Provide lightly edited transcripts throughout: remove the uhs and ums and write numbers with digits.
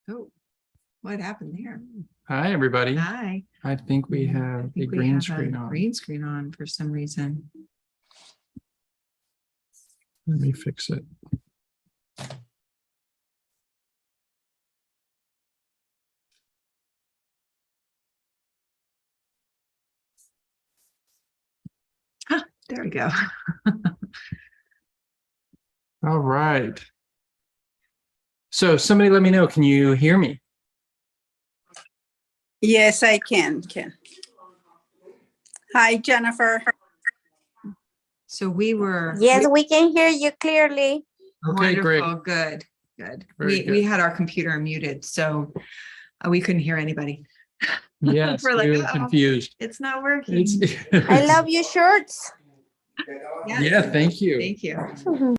Oh, what happened there? Hi, everybody. Hi. I think we have a green screen on. Green screen on for some reason. Let me fix it. There we go. All right. So somebody let me know, can you hear me? Yes, I can. Hi, Jennifer. So we were. Yes, we can hear you clearly. Okay, great. Wonderful. Good. Very We good. had our computer muted, so we couldn't hear anybody. Yes, We're like, we were "Uh-oh, confused. it's not working. I love your shirts. Yes, Yeah, thank you. Thank you.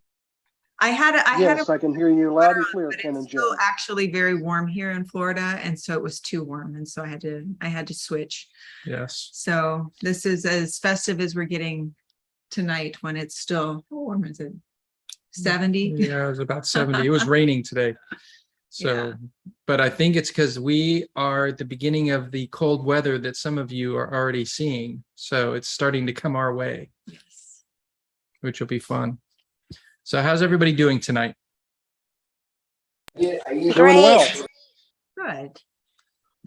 I had Yes, I can hear you loud and clear, but Ken it's and still Jen. actually very warm here in Florida, and so it was too warm, and so I had to switch. Yes. So this is as festive as we're getting tonight when it's still, how warm is it? 70? Yeah, it was about 70. It was raining today. So, Yeah. but I think it's because we are at the beginning of the cold weather that some of you are already seeing. So it's starting to come our way, Yes. which will be fun. So how's everybody doing tonight? Doing well. Great. Good.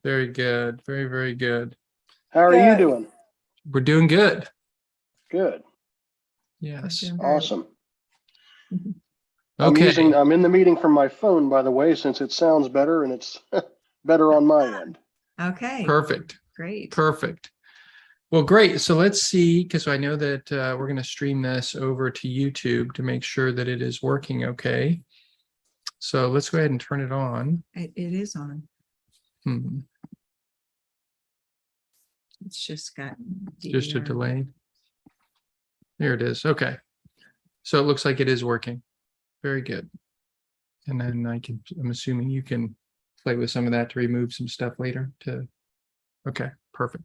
Very good. Very, very good. How are you Good. doing? We're doing good. Good. Yes. Doing very Awesome. Mhm. Okay. I'm in the meeting from my phone, by the way, since it sounds better and it's better on my end. Okay. Perfect. Great. Perfect. Well, great. So let's see, because I know that we're going to stream this over to YouTube to make sure that it is working okay. So let's go ahead and turn it on. It is on. Hmm. It's just got Just a DVR. delay. There it is. Okay. So it looks like it is working. Very good. And then I'm assuming you can play with some of that to remove some stuff later to. Okay, perfect.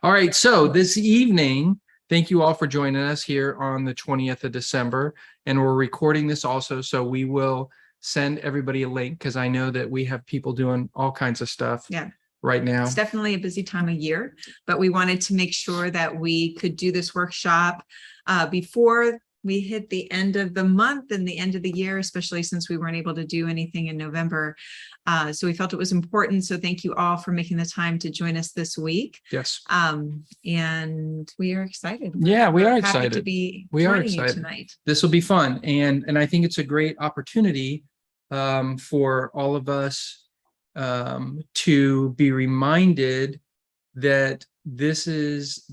All right. So this evening, thank you all for joining us here on the 20th of December. And we're recording this also. So we will send everybody a link because I know that we have people doing all kinds of stuff. Yeah. Right now. It's definitely a busy time of year, but we wanted to make sure that we could do this workshop before we hit the end of the month and the end of the year, especially since we weren't able to do anything in November. So we felt it was important. So thank you all for making the time to join us this week. Yes. And we are excited. Yeah, we are Happy excited. to be We are joining you excited tonight. This will be fun. And I think it's a great opportunity for all of us to be reminded that this is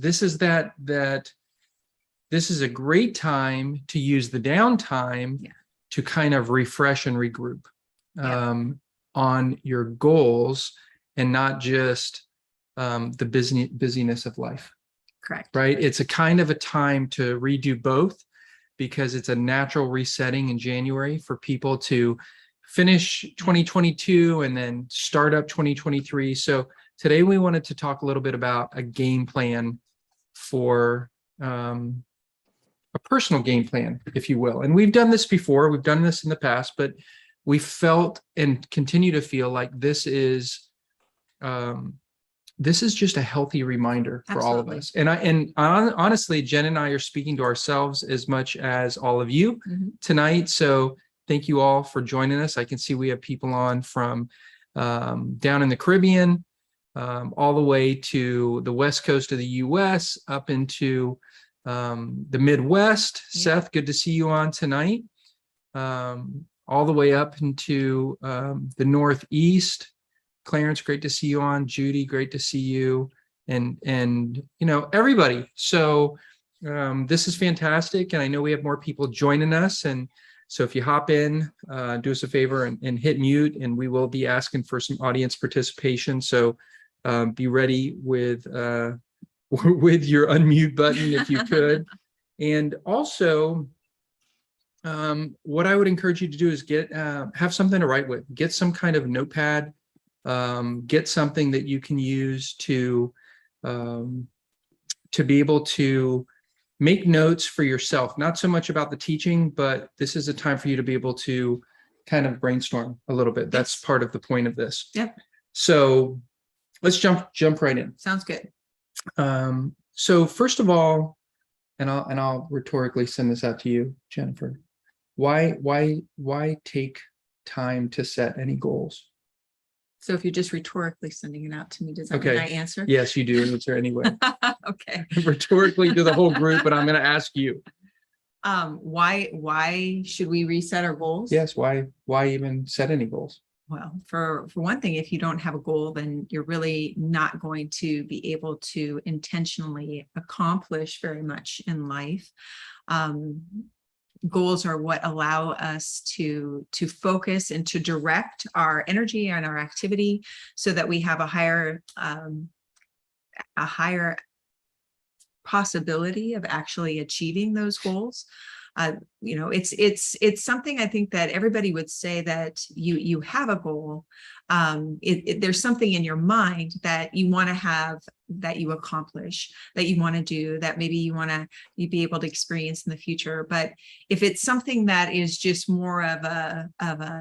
a great time to use the downtime to kind of refresh and regroup on your goals and not just the busyness of life. Correct. Right. It's a kind of a time to redo both because it's a natural resetting in January for people to finish 2022 and then start up 2023. So today we wanted to talk a little bit about a game plan for a personal game plan, if you will. And we've done this before, we've done this in the past, but we felt and continue to feel like this is just a healthy reminder for all of us. And honestly, Jen and I are speaking to ourselves as much as all of you tonight. So thank you all for joining us. I can see we have people on from down in the Caribbean, all the way to the West Coast of the US, up into the Midwest. Seth, good to see you on tonight. All the way up into the Northeast. Clarence, great to see you on. Judy, great to see you. And you know, everybody. So this is fantastic. And I know we have more people joining us. And so if you hop in, do us a favor and hit mute, and we will be asking for some audience participation. So be ready with your unmute button if you could. And also, what I would encourage you to do is have something to write with. Get some kind of notepad. Get something that you can use to be able to make notes for yourself, not so much about the teaching, but this is a time for you to be able to kind of brainstorm a little bit. That's Yes. part of the point of this. Yep. So let's jump right in. Sounds good. So first of all, and I'll rhetorically send this out to you, Jennifer. Why take time to set any goals? So if you're just rhetorically sending it out to me, does that mean Okay. I answer? Yes, you do answer anyway. Okay. Rhetorically to the whole group, but I'm going to ask you. Why should we reset our goals? Yes, why even set any goals? Well, for one thing, if you don't have a goal, then you're really not going to be able to intentionally accomplish very much in life. Goals are what allow us to focus and to direct our energy and our activity so that we have a higher possibility of actually achieving those goals. It's something I think that everybody would say that you have a goal. There's something in your mind that you want to have, that you accomplish, that you want to do, that maybe you'd be able to experience in the future. But if it's something that is just more of a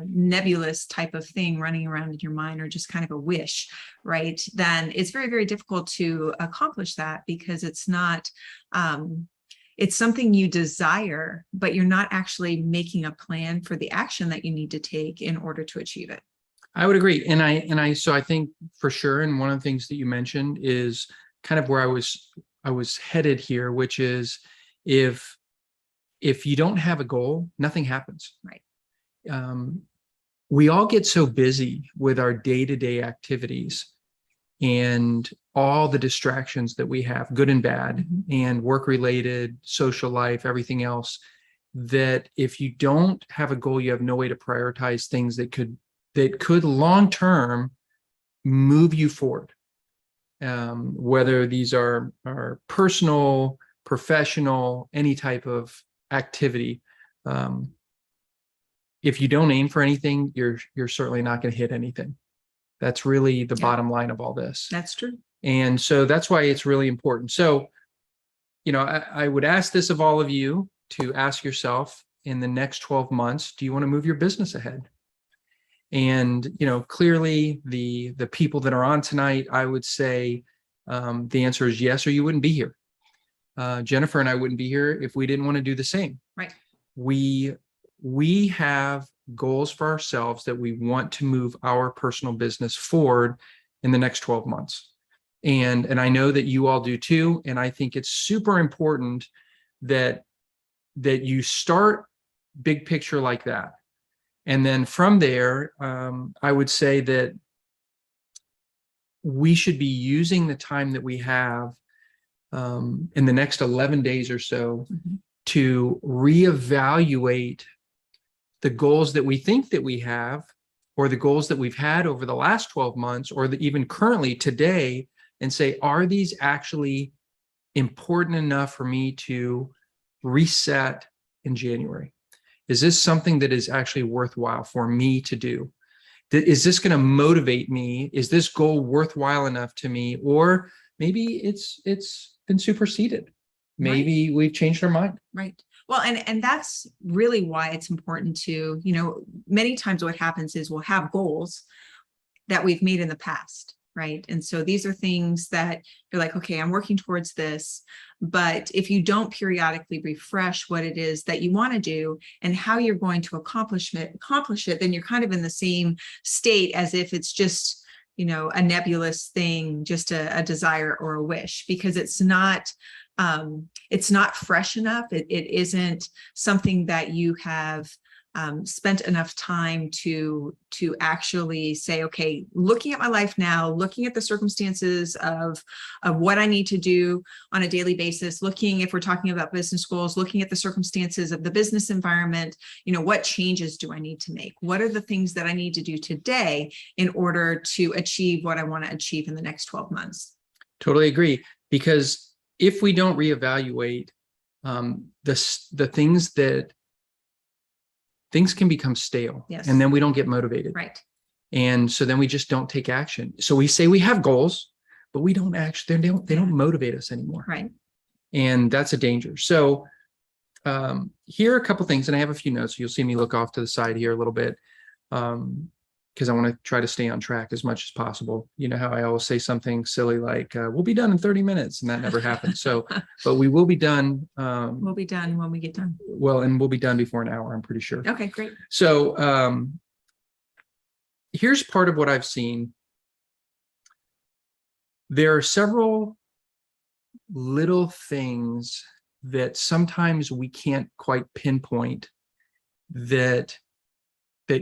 nebulous type of thing running around in your mind, or just kind of a wish, right, then it's very, very difficult to accomplish that, because it's not it's something you desire, but you're not actually making a plan for the action that you need to take in order to achieve it. I would agree. So I think for sure. And one of the things that you mentioned is kind of where I was headed here, which is if you don't have a goal, nothing happens. Right. We all get so busy with our day-to-day activities and all the distractions that we have, good and bad, Mm-hmm. and work-related, social life, everything else, that if you don't have a goal, you have no way to prioritize things that could long-term move you forward. Whether these are personal, professional, any type of activity. If you don't aim for anything, you're certainly not going to hit anything. That's really the bottom line of all this. That's true. And so that's why it's really important. So, I would ask this of all of you to ask yourself, in the next 12 months, do you want to move your business ahead? And, clearly the people that are on tonight, I would say the answer is yes, or you wouldn't be here. Jennifer and I wouldn't be here if we didn't want to do the same. Right. We have goals for ourselves that we want to move our personal business forward in the next 12 months. And I know that you all do too. And I think it's super important that you start big picture like that. And then from there, I would say that we should be using the time that we have in the next 11 days or so Mm-hmm. to reevaluate the goals that we think that we have, or the goals that we've had over the last 12 months, or even currently today, and say, are these actually important enough for me to reset in January? Is this something that is actually worthwhile for me to do? Is this going to motivate me? Is this goal worthwhile enough to me? Or maybe it's been superseded. Maybe we've changed our mind. Right. Well, and that's really why it's important to, many times what happens is we'll have goals that we've made in the past, right? And so these are things that you're like, okay, I'm working towards this. But if you don't periodically refresh what it is that you want to do and how you're going to accomplish it, then you're kind of in the same state as if it's just, a nebulous thing, just a desire or a wish, because it's not fresh enough. It isn't something that you have spent enough time to actually say, okay, looking at my life now, looking at the circumstances of what I need to do on a daily basis, looking, if we're talking about business goals, looking at the circumstances of the business environment, what changes do I need to make? What are the things that I need to do today in order to achieve what I want to achieve in the next 12 months? Totally agree. Because if we don't reevaluate the things can become stale. Yes. And then we don't get motivated. Right. And so then we just don't take action. So we say we have goals, but we don't actually, they don't motivate us anymore. Right. And that's a danger. So here are a couple things, and I have a few notes. You'll see me look off to the side here a little bit because I want to try to stay on track as much as possible. You know how I always say something silly like, we'll be done in 30 minutes, and that never happens. So, but we will be done. We'll be done when we get done. Well, and we'll be done before an hour, I'm pretty sure. Okay, great. So here's part of what I've seen. There are several little things that sometimes we can't quite pinpoint that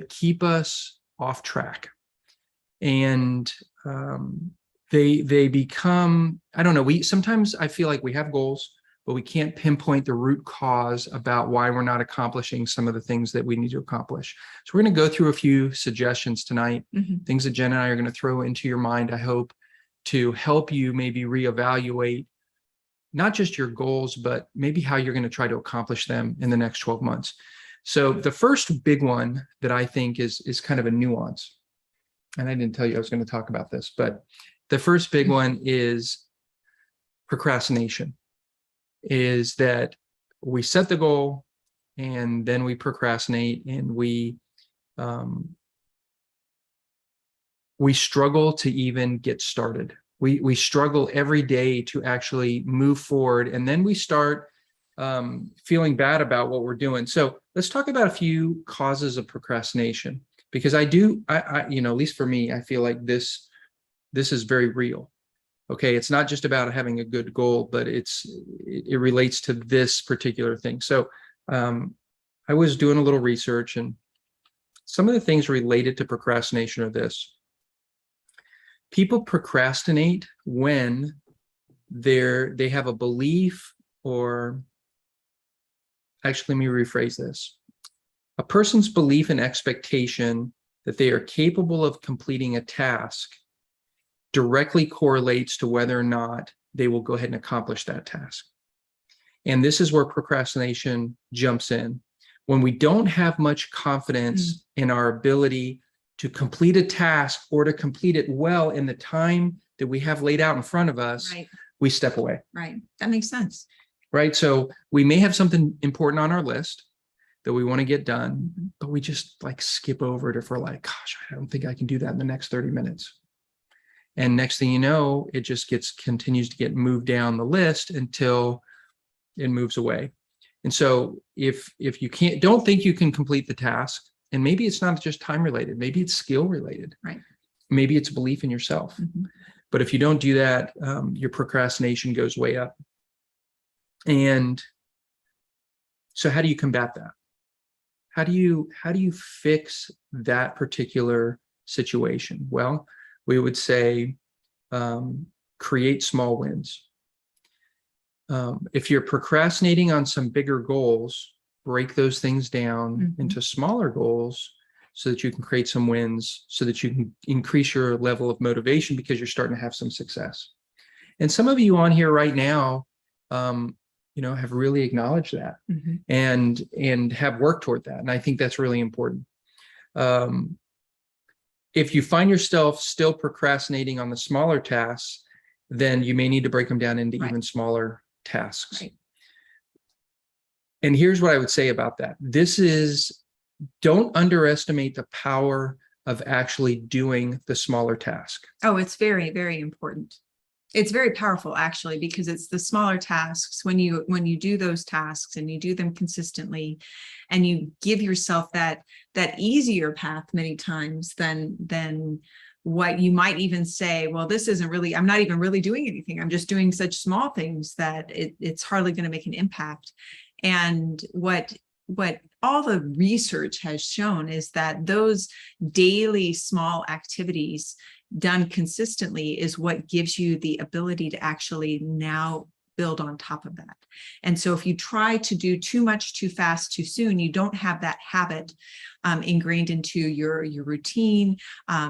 keep us off track. And they become, I don't know, sometimes I feel like we have goals, but we can't pinpoint the root cause about why we're not accomplishing some of the things that we need to accomplish. So we're going to go through a few suggestions tonight, things that Jen and I are going to throw into your mind, I hope, to help you maybe reevaluate not just your goals, but maybe how you're going to try to accomplish them in the next 12 months. So the first big one that I think is kind of a nuance, and I didn't tell you I was going to talk about this, but the first big one is procrastination, is that we set the goal and then we procrastinate, and we struggle to even get started. We struggle every day to actually move forward, and then we start feeling bad about what we're doing. So let's talk about a few causes of procrastination, because I you know, at least for me, I feel like this is very real. Okay, it's not just about having a good goal, but it relates to this particular thing. So I was doing a little research, and some of the things related to procrastination are this. People procrastinate when they have a belief, or actually, let me rephrase this. A person's belief and expectation that they are capable of completing a task directly correlates to whether or not they will go ahead and accomplish that task. And this is where procrastination jumps in. When we don't have much confidence in our ability to complete a task, or to complete it well in the time that we have laid out in front of us, Right, we step away. right. That makes sense. Right? So we may have something important on our list that we want to get done, but we just like skip over it if we're like, gosh, I don't think I can do that in the next 30 minutes. And next thing you know, it just continues to get moved down the list until it moves away. And so if you don't think you can complete the task, and maybe it's not just time related, maybe it's skill related, Right. Maybe it's belief in yourself. But if you don't do that, your procrastination goes way up. And so how do you combat that? How do you fix that particular situation? Well, we would say create small wins. If you're procrastinating on some bigger goals, break those things down into smaller goals so that you can create some wins, so that you can increase your level of motivation because you're starting to have some success. And some of you on here right now, you know, have really acknowledged that and have worked toward that. And I think that's really important. If you find yourself still procrastinating on the smaller tasks, then you may need to break them down into even smaller tasks. Right. And here's what I would say about that. Don't underestimate the power of actually doing the smaller task. Oh, it's very, very important. It's very powerful, actually, because it's the smaller tasks. When you do those tasks and you do them consistently, and you give yourself that easier path many times than what you might even say, well, this isn't really, I'm not even really doing anything. I'm just doing such small things that it's hardly going to make an impact. And what all the research has shown is that those daily small activities done consistently is what gives you the ability to actually now build on top of that. And so if you try to do too much, too fast, too soon, you don't have that habit ingrained into your routine.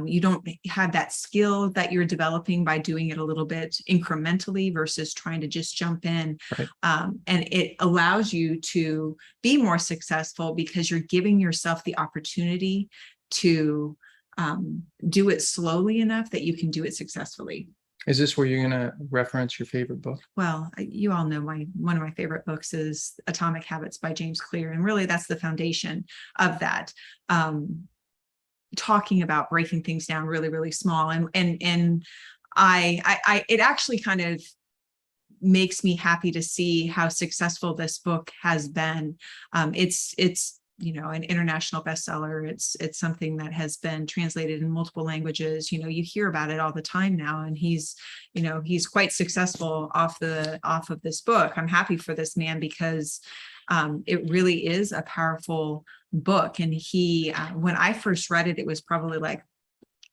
You don't have that skill that you're developing by doing it a little bit incrementally versus trying to just jump in. Right. And it allows you to be more successful because you're giving yourself the opportunity to do it slowly enough that you can do it successfully. Is this where you're going to reference your favorite book? Well, you all know one of my favorite books is Atomic Habits by James Clear. And really that's the foundation of that. Talking about breaking things down really, really small. And I it actually kind of makes me happy to see how successful this book has been. It's an international bestseller. It's something that has been translated in multiple languages. You hear about it all the time now, and he's quite successful off of this book. I'm happy for this man because it really is a powerful book. And when I first read it, it was probably like,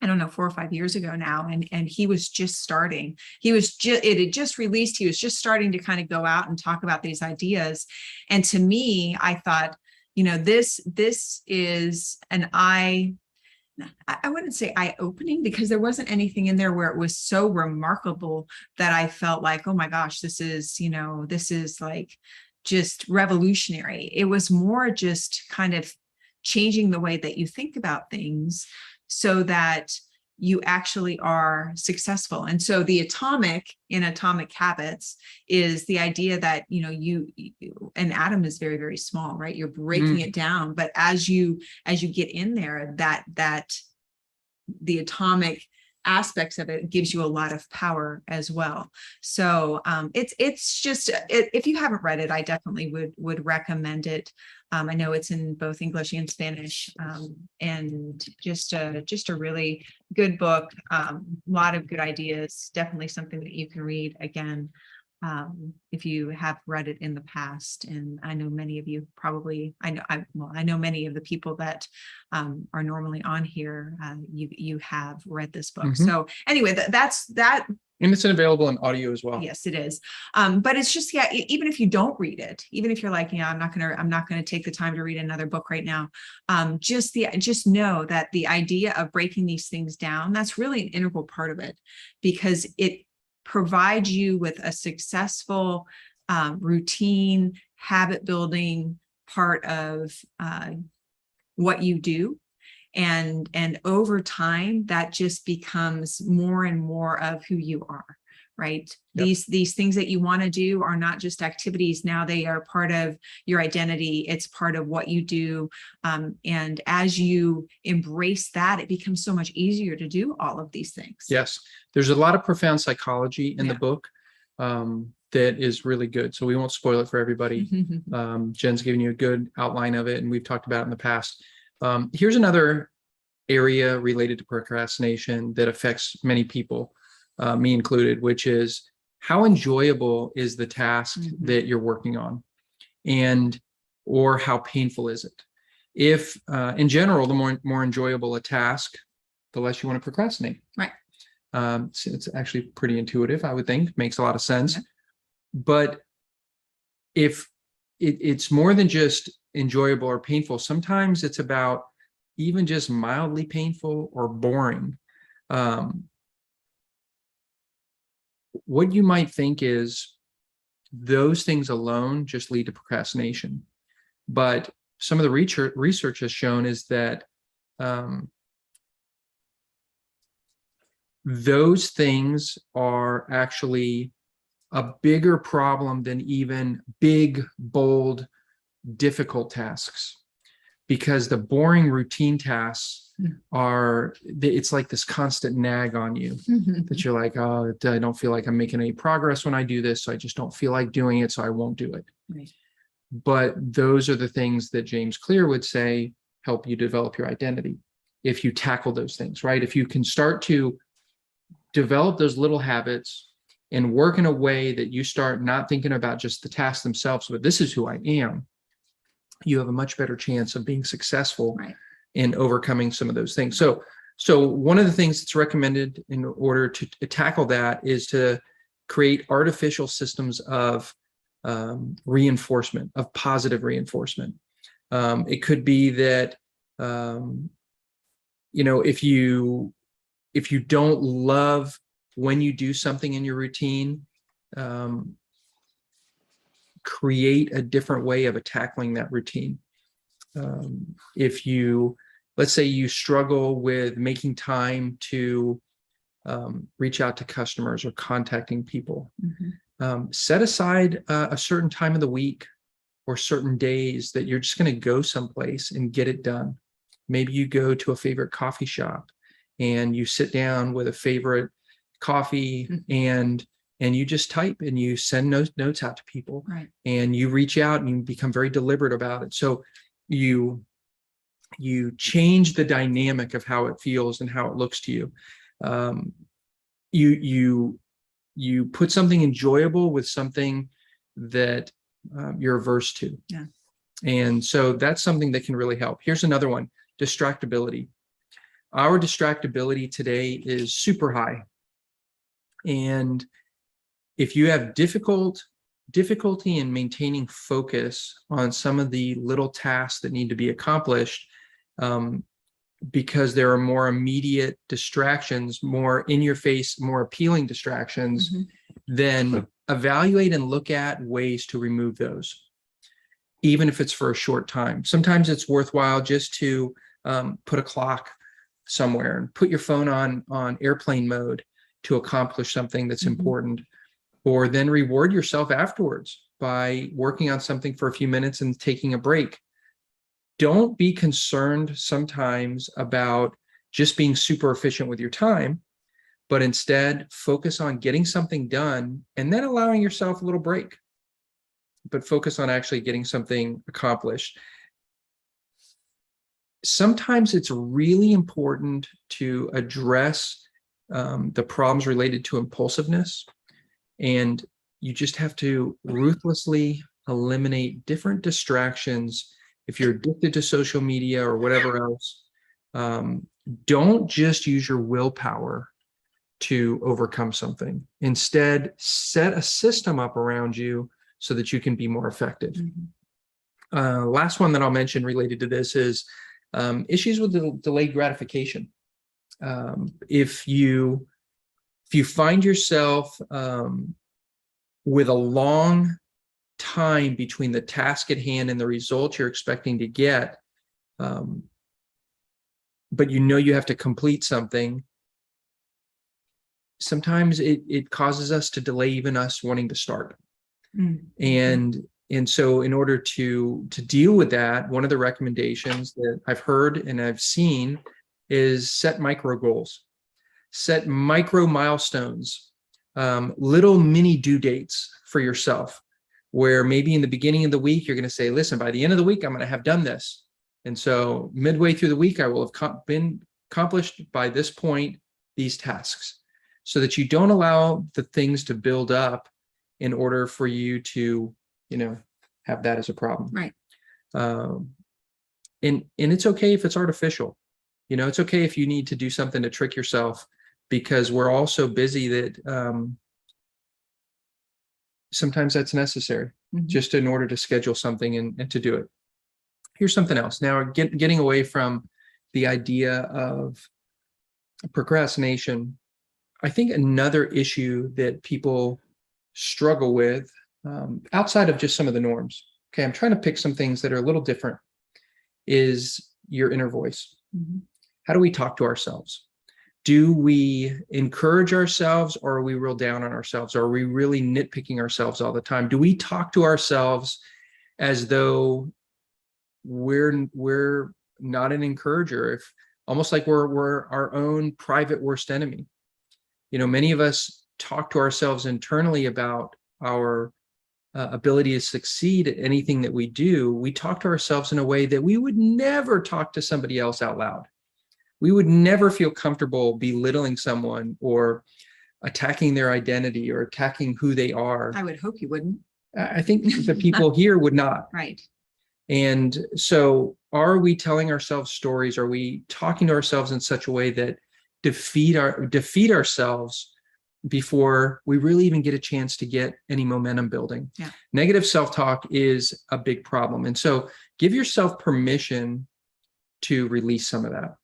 I don't know, 4 or 5 years ago now. And he was just starting. It had just released. He was just starting to kind of go out and talk about these ideas. And to me, I thought, this is I wouldn't say eye-opening, because there wasn't anything in there where it was so remarkable that I felt like, oh my gosh, this is like just revolutionary. It was more just kind of changing the way that you think about things so that you actually are successful. And so the Atomic Habits is the idea that, an atom is very, very small, right? You're breaking it down, but as you get in there, that the atomic aspects of it gives you a lot of power as well. So it's just, if you haven't read it, I definitely would recommend it. I know it's in both English and Spanish, and just a really good book. A lot of good ideas. Definitely something that you can read again if you have read it in the past. And I know many of you probably, I know many of the people that are normally on here. You have read this book. So anyway, that's that. And it's available in audio as well. Yes, it is. But it's just, even if you don't read it, even if you're like, I'm not gonna take the time to read another book right now. Just know that the idea of breaking these things down, that's really an integral part of it, because it provides you with a successful routine, habit building part of what you do. And over time, that just becomes more and more of who you are, right? Yep. These things that you want to do are not just activities. Now they are part of your identity. It's part of what you do. And as you embrace that, it becomes so much easier to do all of these things. Yes. There's a lot of profound psychology in the book that is really good. So we won't spoil it for everybody. Jen's giving you a good outline of it, and we've talked about it in the past. Here's another area related to procrastination that affects many people, me included, which is how enjoyable is the task that you're working on, or how painful is it? If, in general, the more enjoyable a task, the less you want to procrastinate. Right. So it's actually pretty intuitive, I would think. Makes a lot of sense. Yeah. But if it's more than just enjoyable or painful, sometimes it's about even just mildly painful or boring. What you might think is those things alone just lead to procrastination. But some of the research has shown is that those things are actually a bigger problem than even big, bold, difficult tasks, because the boring routine tasks it's like this constant nag on you that you're like, oh, I don't feel like I'm making any progress when I do this, so I just don't feel like doing it, so I won't do it. Right. But those are the things that James Clear would say help you develop your identity. If you tackle those things, right? If you can start to develop those little habits and work in a way that you start not thinking about just the tasks themselves, but this is who I am, you have a much better chance of being successful in overcoming some of those things. So one of the things that's recommended in order to tackle that is to create artificial systems of reinforcement, of positive reinforcement. It could be that, if you don't love when you do something in your routine, create a different way of tackling that routine. If you, let's say you struggle with making time to reach out to customers or contacting people. Mhm. Set aside a certain time of the week or certain days that you're just going to go someplace and get it done. Maybe you go to a favorite coffee shop and you sit down with a favorite coffee and you just type and you send notes out to people, Right. and you reach out and you become very deliberate about it. So you change the dynamic of how it feels and how it looks to you. You put something enjoyable with something that you're averse to. Yeah. And so that's something that can really help. Here's another one: distractibility. Our distractibility today is super high. And if you have difficulty in maintaining focus on some of the little tasks that need to be accomplished, because there are more immediate distractions, more in your face, more appealing distractions, Mhm. then evaluate and look at ways to remove those, even if it's for a short time. Sometimes it's worthwhile just to put a clock somewhere and put your phone on airplane mode to accomplish something that's Mhm. important, or then reward yourself afterwards by working on something for a few minutes and taking a break. Don't be concerned sometimes about just being super efficient with your time, but instead focus on getting something done and then allowing yourself a little break, but focus on actually getting something accomplished. Sometimes it's really important to address the problems related to impulsiveness, and you just have to ruthlessly eliminate different distractions. If you're addicted to social media or whatever else, don't just use your willpower to overcome something. Instead, set a system up around you so that you can be more effective. Mhm. Last one that I'll mention related to this is issues with delayed gratification. If you find yourself with a long time between the task at hand and the result you're expecting to get, but you know you have to complete something, sometimes it causes us to delay even us wanting to start. Mhm. And so in order to deal with that, one of the recommendations that I've heard and I've seen is set micro goals, set micro milestones, little mini due dates for yourself, where maybe in the beginning of the week, you're going to say, listen, by the end of the week, I'm going to have done this. And so midway through the week, I will have been accomplished by this point, these tasks, so that you don't allow the things to build up in order for you to, have that as a problem. Right. And it's okay if it's artificial. It's okay if you need to do something to trick yourself, because we're all so busy that sometimes that's necessary Mhm. just in order to schedule something and to do it. Here's something else. Now, getting away from the idea of procrastination, I think another issue that people struggle with, outside of just some of the norms, okay, I'm trying to pick some things that are a little different, is your inner voice. Mhm. How do we talk to ourselves? Do we encourage ourselves, or are we real down on ourselves? Are we really nitpicking ourselves all the time? Do we talk to ourselves as though we're not an encourager, if almost like we're our own private worst enemy? Many of us talk to ourselves internally about our ability to succeed at anything that we do. We talk to ourselves in a way that we would never talk to somebody else out loud. We would never feel comfortable belittling someone or attacking their identity or attacking who they are. I would hope you wouldn't. I think the people here would not. Right. And so are we telling ourselves stories? Are we talking to ourselves in such a way that defeat ourselves before we really even get a chance to get any momentum building? Yeah. Negative self-talk is a big problem. And so give yourself permission to release some of that.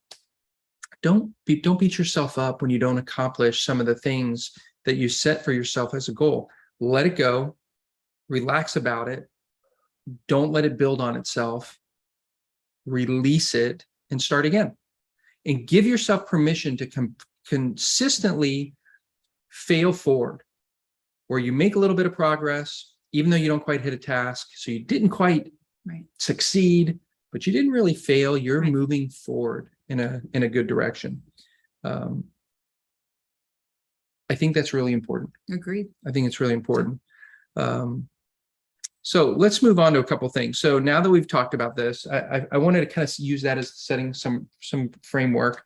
Don't beat yourself up when you don't accomplish some of the things that you set for yourself as a goal. Let it go, relax about it. Don't let it build on itself. Release it and start again. And give yourself permission to consistently fail forward, where you make a little bit of progress, even though you don't quite hit a task. So you didn't quite Right. succeed, but you didn't really fail. You're Right. moving forward in a good direction. I think that's really important. Agreed. I think it's really important. So let's move on to a couple things. So now that we've talked about this, I wanted to kind of use that as setting some framework.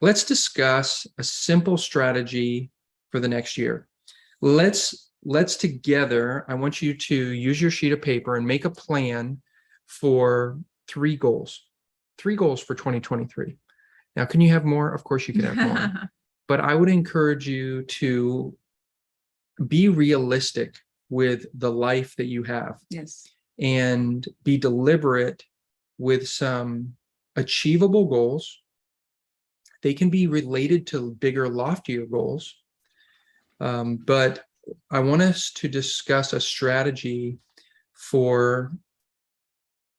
Let's discuss a simple strategy for the next year. Let's together, I want you to use your sheet of paper and make a plan for 3 goals for 2023. Now, can you have more? Of course you could have more, but I would encourage you to be realistic with the life that you have Yes. and be deliberate with some achievable goals. They can be related to bigger, loftier goals. But I want us to discuss a strategy for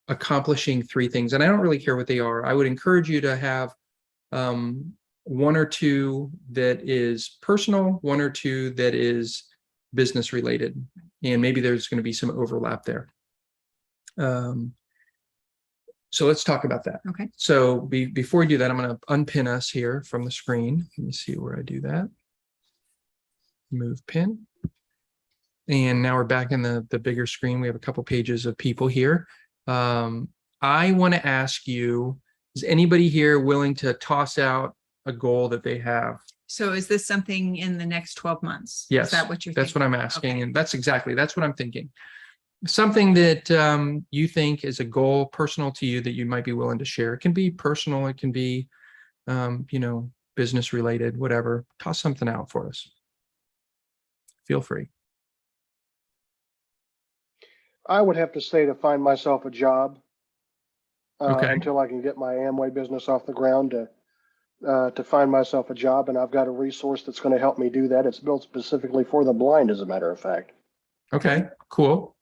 accomplishing 3 things. And I don't really care what they are. I would encourage you to have 1 or 2 that is personal, 1 or 2 that is business related, and maybe there's going to be some overlap there. So let's talk about that. Okay. So before we do that, I'm going to unpin us here from the screen. Let me see where I do that. Move pin. And now we're back in the bigger screen. We have a couple pages of people here. I want to ask you, is anybody here willing to toss out a goal that they have? So is this something in the next 12 months? Yes, Is that what you're that's what thinking? I'm asking. Okay. And that's what I'm thinking. Something that you think is a goal personal to you that you might be willing to share. It can be personal. It can be, business related, whatever. Toss something out for us. Feel free. I would have to say to find myself a job Okay. until I can get my Amway business off the ground to find myself a job. And I've got a resource that's going to help me do that. It's built specifically for the blind, as a matter of fact. Okay, cool.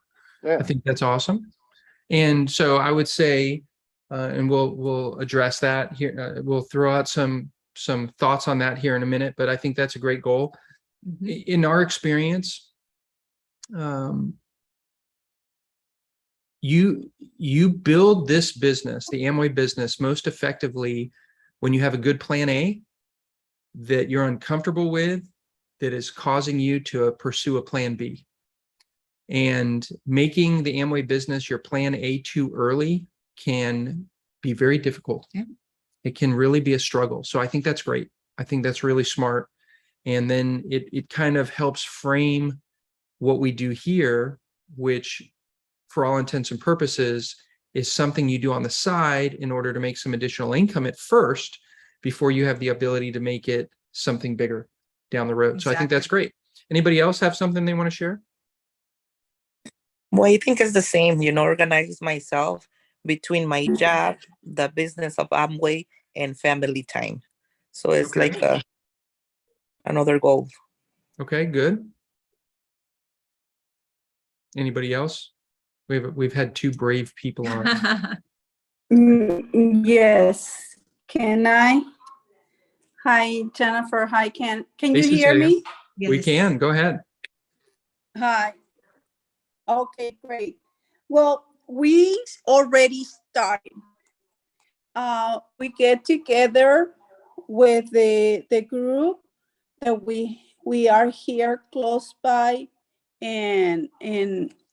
Yeah. I think that's awesome. And so I would say, and we'll address that here. We'll throw out some thoughts on that here in a minute, but I think that's a great goal. Mhm. In our experience, you build this business, the Amway business, most effectively when you have a good plan A that you're uncomfortable with, that is causing you to pursue a plan B. And making the Amway business your plan A too early can be very difficult. Yeah. It can really be a struggle. So I think that's great. I think that's really smart. And then it kind of helps frame what we do here, which for all intents and purposes is something you do on the side in order to make some additional income at first before you have the ability to make it something bigger down the road. So I think that's great. Anybody else have something they want to share? Well, I think it's the same, organize myself between my job, the business of Amway, and family time. So it's Okay. like another goal. Okay, good. Anybody else? We've had 2 brave people on. Yes. Can I? Hi, Jennifer. Hi, Ken. Can Hey, you hear Cecilia. me? We Yes. can, go ahead. Hi. Okay, great. Well, we already started. We get together with the group that we are here close by and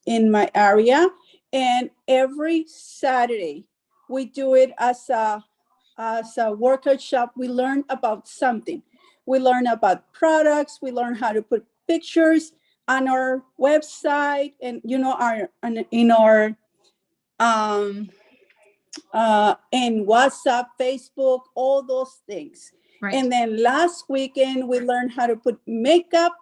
in my area, and every Saturday we do it as a workout shop. We learn about something. We learn about products. We learn how to put pictures on our website and in WhatsApp, Facebook, all those things. Right. And then last weekend we learned how to put makeup.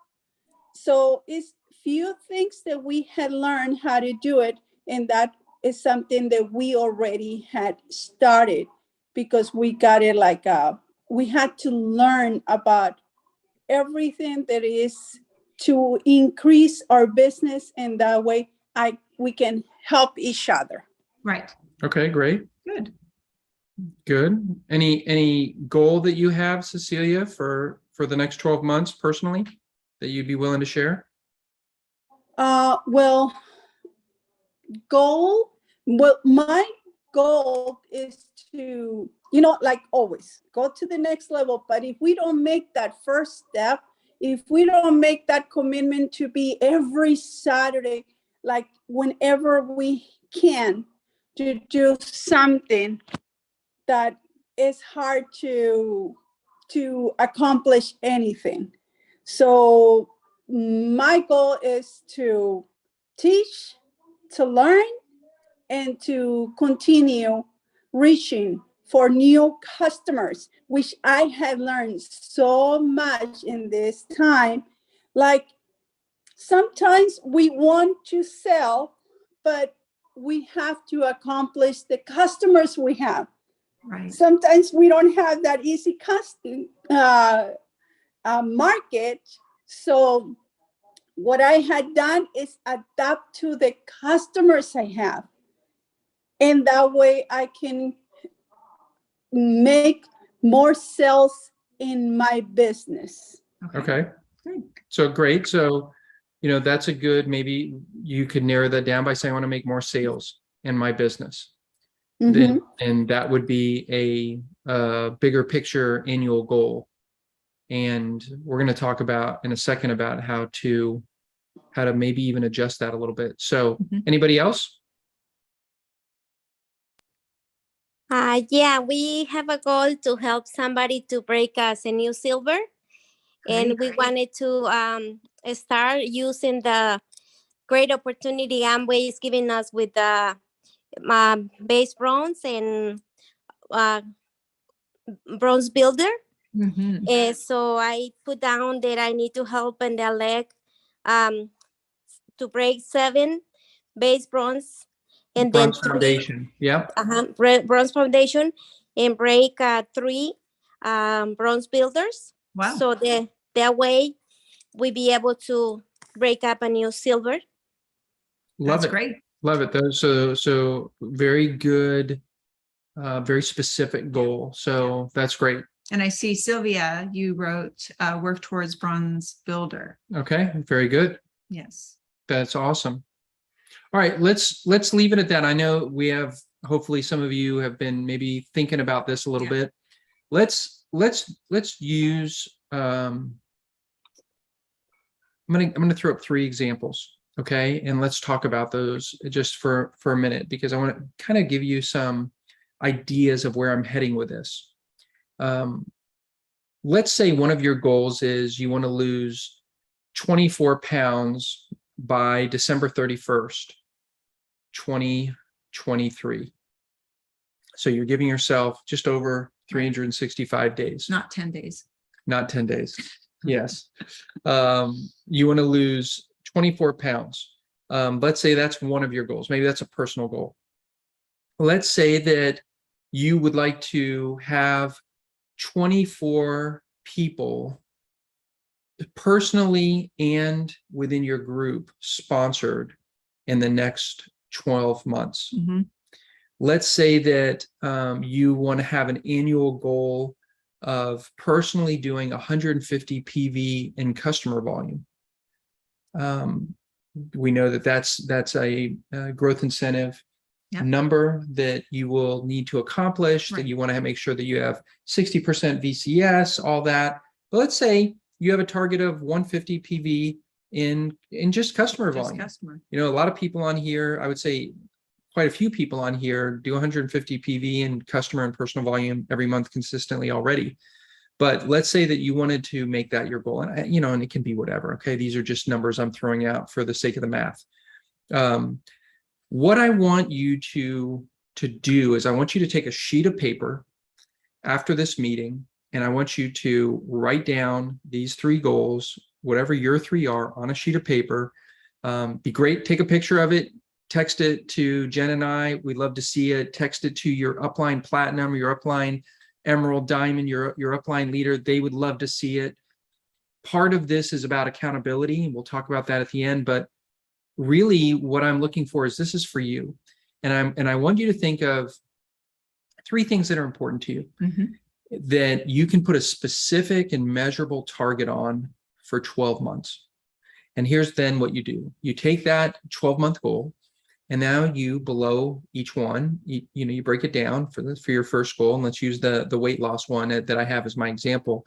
So it's few things that we had learned how to do it, and that is something that we already had started because we got it we had to learn about everything that is to increase our business, and that way we can help each other. Right. Okay, great. Good. Good. Any goal that you have, Cecilia, for the next 12 months personally that you'd be willing to share? Well, my goal is to, like always, go to the next level. But if we don't make that first step, if we don't make that commitment to be every Saturday, like whenever we can, to do something, that is hard to accomplish anything. So my goal is to teach, to learn, and to continue reaching for new customers, which I have learned so much in this time. Like sometimes we want to sell, but we have to accomplish the customers we have. Right. Sometimes we don't have that easy market. So what I had done is adapt to the customers I have. And that way I can make more sales in my business. Okay. Good. So great. So, that's a good, maybe you could narrow that down by saying, I want to make more sales in my business. Then, and that would be a bigger picture annual goal. And we're going to talk about in a second about how to maybe even adjust that a little bit. So anybody else? Yeah, we have a goal to help somebody to break us a new silver. And we wanted to start using the great opportunity Amway is giving us with the base bronze and bronze builder. So I put down that I need to help in the leg to break 7 base bronze and Bronze then 3 foundation. Yep. bronze foundation and break 3 bronze builders. Wow. So that way we be able to break up a new silver. Love That's it. great. Love it. Though. So very good, very specific goal. So that's great. And I see Sylvia, you wrote work towards bronze builder. Okay. Very good. Yes. That's awesome. All right, let's leave it at that. I know we have, hopefully some of you have been maybe thinking about this a little bit. Let's use I'm gonna throw up 3 examples, okay? And let's talk about those just for a minute, because I want to kind of give you some ideas of where I'm heading with this. Let's say one of your goals is you want to lose 24 pounds by December 31st, 2023. So you're giving yourself just over 365 days. Not 10 days. Not 10 days. Yes. You want to lose 24 pounds. Let's say that's one of your goals. Maybe that's a personal goal. Let's say that you would like to have 24 people personally and within your group sponsored in the next 12 months. Let's say that you want to have an annual goal of personally doing 150 PV in customer volume. We know that that's a growth incentive number that you will need to accomplish, that you want to make sure that you have 60% VCS, all that. But let's say you have a target of 150 PV in just customer volume. A lot of people on here, I would say quite a few people on here do 150 PV in customer and personal volume every month consistently already. But let's say that you wanted to make that your goal, and and it can be whatever. Okay, these are just numbers I'm throwing out for the sake of the math. What I want you to do is I want you to take a sheet of paper after this meeting, and I want you to write down these 3 goals, whatever your 3 are, on a sheet of paper. Be great. Take a picture of it. Text it to Jen and I. We'd love to see it. Text it to your upline platinum, your upline emerald, diamond, your upline leader. They would love to see it. Part of this is about accountability, and we'll talk about that at the end. But really, what I'm looking for is this is for you, and I want you to think of three things that are important to you Mhm. that you can put a specific and measurable target on for 12 months. And here's then what you do. You take that 12-month goal, and now you below each one, you break it down for your first goal. And let's use the weight loss one that I have as my example.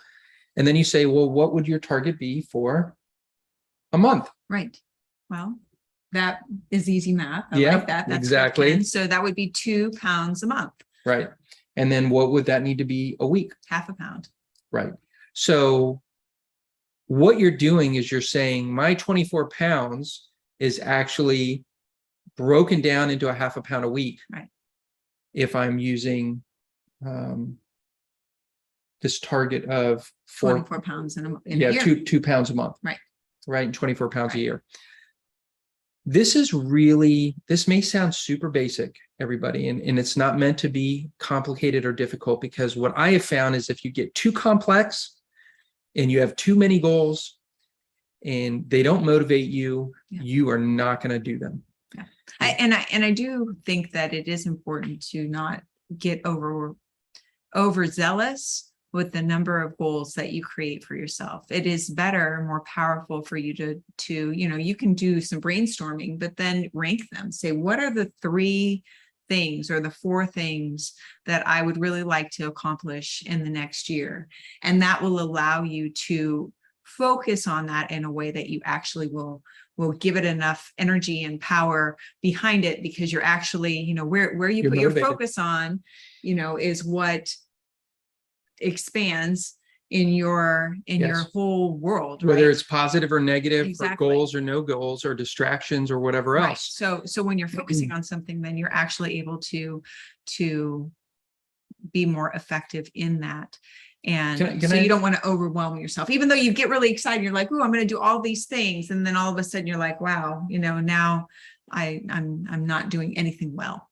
And then you say, well, what would your target be for a month? Right. Well, that is easy math. I Yeah, like that. That's good, exactly. Ken. So that would be 2 pounds a month, Right. And then what would that need to be a week? half a pound. Right. So what you're doing is you're saying my 24 pounds is actually broken down into a half a pound a week. Right. If I'm using this target of 24 pounds in a yeah, year. 2 pounds a month. Right. Right. And 24 pounds a Right. year. This may sound super basic, everybody, and it's not meant to be complicated or difficult, because what I have found is if you get too complex and you have too many goals and they don't motivate you, Yeah. you are not going to do them. I do think that it is important to not get overzealous with the number of goals that you create for yourself. It is better, more powerful for you to, you can do some brainstorming, but then rank them. Say, what are the 3 things or the 4 things that I would really like to accomplish in the next year? And that will allow you to focus on that in a way that you actually will give it enough energy and power behind it, because you're actually, where you You're put your motivated. focus on, is what expands in your Yes. whole world, Whether right? it's positive or negative, or Exactly. goals or no goals, or distractions or whatever Right. else. So when you're focusing on something, then you're actually able to be more effective in that. And Can so I- you don't want to overwhelm yourself, even though you get really excited. You're like, oh, I'm going to do all these things. And then all of a sudden you're like, wow, now I'm not doing anything well.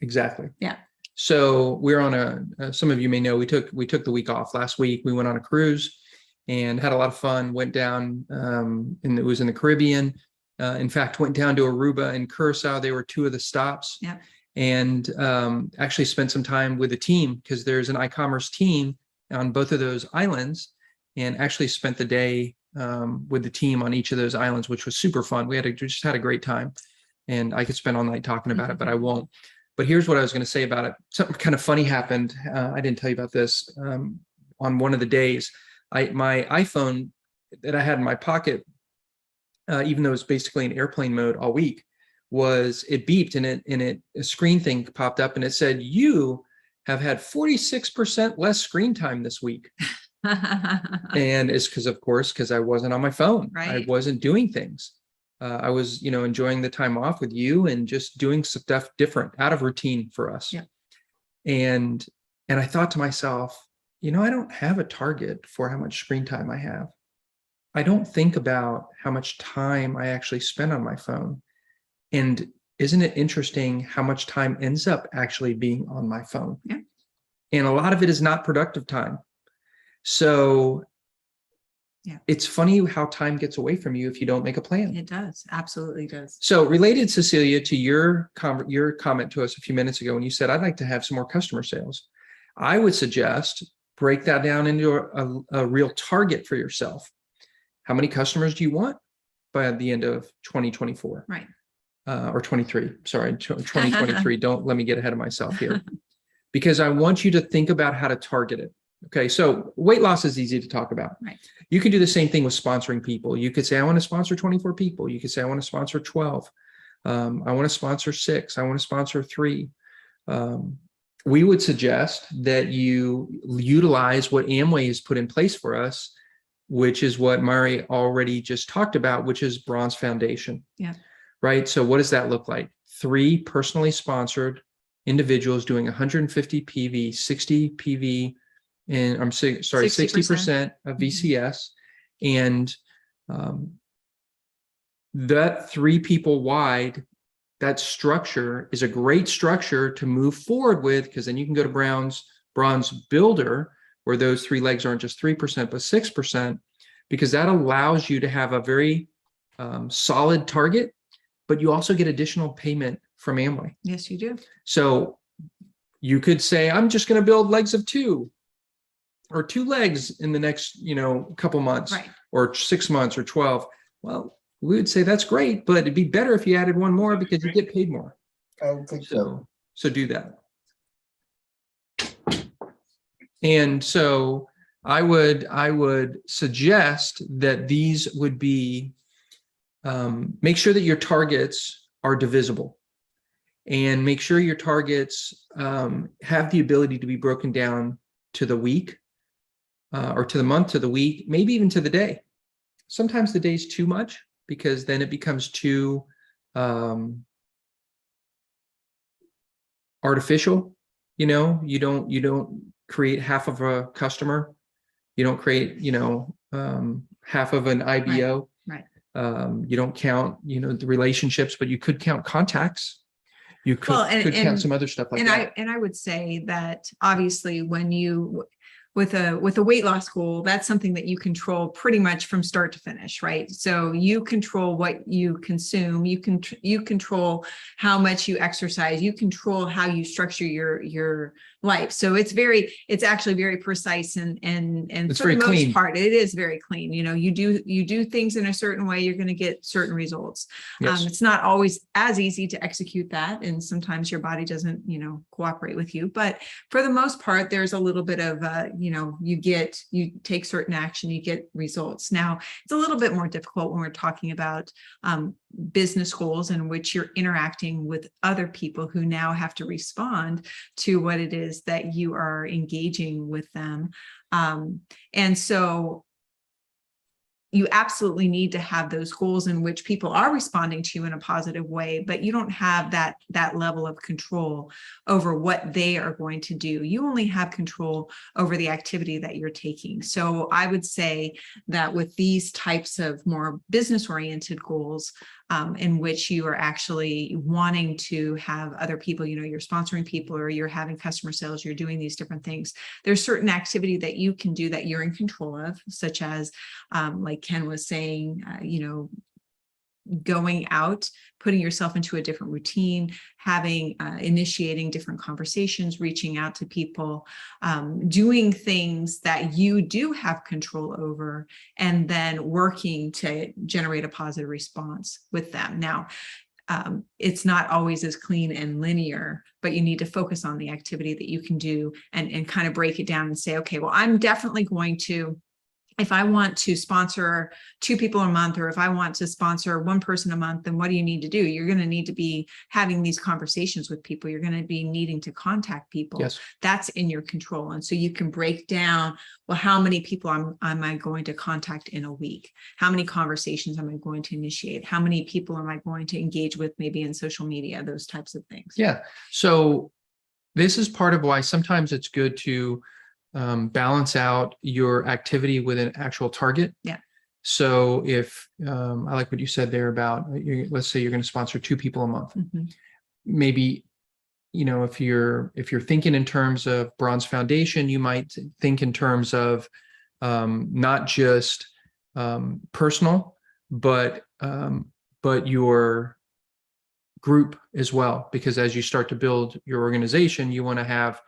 Exactly. Yeah. So we're on some of you may know, we took the week off last week. We went on a cruise and had a lot of fun, went down, and it was in the Caribbean. In fact, went down to Aruba and Curacao. They were 2 of the stops. Yeah. And actually spent some time with the team, because there's an iCommerce team on both of those islands, and actually spent the day with the team on each of those islands, which was super fun. We just had a great time, and I could spend all night talking about it, but I won't. But here's what I was going to say about it. Something kind of funny happened. I didn't tell you about this. On one of the days, my iPhone that I had in my pocket, even though it's basically in airplane mode all week, it beeped, and a screen thing popped up, and it said, you have had 46% less screen time this week. And it's because I wasn't on my phone. I Right. wasn't doing things. I was, enjoying the time off with you and just doing stuff different, out of routine for us. Yeah. And I thought to myself, I don't have a target for how much screen time I have. I don't think about how much time I actually spend on my phone. And isn't it interesting how much time ends up actually being on my phone? Yeah. And a lot of it is not productive time. So yeah, it's funny how time gets away from you if you don't make a plan. it does. Absolutely does. So related, Cecilia, to your comment to us a few minutes ago when you said, I'd like to have some more customer sales. I would suggest break that down into a real target for yourself. How many customers do you want by the end of 2024? Right. Or 23, sorry, 2023. Don't let me get ahead of myself here, because I want you to think about how to target it. Okay, so weight loss is easy to talk about. Right. You can do the same thing with sponsoring people. You could say, I want to sponsor 24 people. You could say, I want to sponsor 12. I want to sponsor 6. I want to sponsor 3. We would suggest that you utilize what Amway has put in place for us, which is what Mari already just talked about, which is Bronze Foundation. Yeah. Right. So what does that look like? 3 personally sponsored individuals doing 150 PV, 60 PV, and 60% of VCS. And that 3 people wide, that structure is a great structure to move forward with, because then you can go to Bronze Builder, where those 3 legs aren't just 3%, but 6%, because that allows you to have a very solid target, but you also get additional payment from Amway. Yes, you do. So You could say, I'm just going to build legs of 2 or 2 legs in the next, couple months Right. or 6 months or 12. Well, we would say that's great, but it'd be better if you added 1 more because you get paid more. I don't think so. So do that. And so I would suggest that these would be, make sure that your targets are divisible. And make sure your targets have the ability to be broken down to the week or to the month, to the week, maybe even to the day. Sometimes the day's too much because then it becomes too artificial. You don't create half of a customer. You don't create, half of an IBO. Right. You don't count, the relationships, but you could count contacts. You could, Well, and- count and- some other stuff like And that. I would say that obviously when you, with a weight loss goal, that's something that you control pretty much from start to finish, right? So you control what you consume, you control how much you exercise, you control how you structure your life. So it's actually very precise and It's for very the most clean. part, it is very clean. You do things in a certain way, you're going to get certain results. Yes. It's not always as easy to execute that. And sometimes your body doesn't, cooperate with you. But for the most part, there's a little bit of, you take certain action, you get results. Now, it's a little bit more difficult when we're talking about business goals in which you're interacting with other people who now have to respond to what it is that you are engaging with them. And so you absolutely need to have those goals in which people are responding to you in a positive way, but you don't have that level of control over what they are going to do. You only have control over the activity that you're taking. So I would say that with these types of more business-oriented goals, in which you are actually wanting to have other people, you're sponsoring people or you're having customer sales, you're doing these different things. There's certain activity that you can do that you're in control of, such as, like Ken was saying, going out, putting yourself into a different routine, initiating different conversations, reaching out to people, doing things that you do have control over, and then working to generate a positive response with them. Now, it's not always as clean and linear, but you need to focus on the activity that you can do and kind of break it down and say, okay, well, I'm definitely going to, if I want to sponsor 2 people a month, or if I want to sponsor 1 person a month, then what do you need to do? You're going to need to be having these conversations with people. You're going to be needing to contact people. Yes. That's in your control. And so you can break down, well, how many people am I going to contact in a week? How many conversations am I going to initiate? How many people am I going to engage with maybe in social media, those types of things? Yeah. So this is part of why sometimes it's good to balance out your activity with an actual target. Yeah. So if I like what you said there about, let's say you're going to sponsor 2 people a month, Mhm. maybe, if you're thinking in terms of Bronze Foundation, you might think in terms of not just personal, but your group as well, because as you start to build your organization, you want to have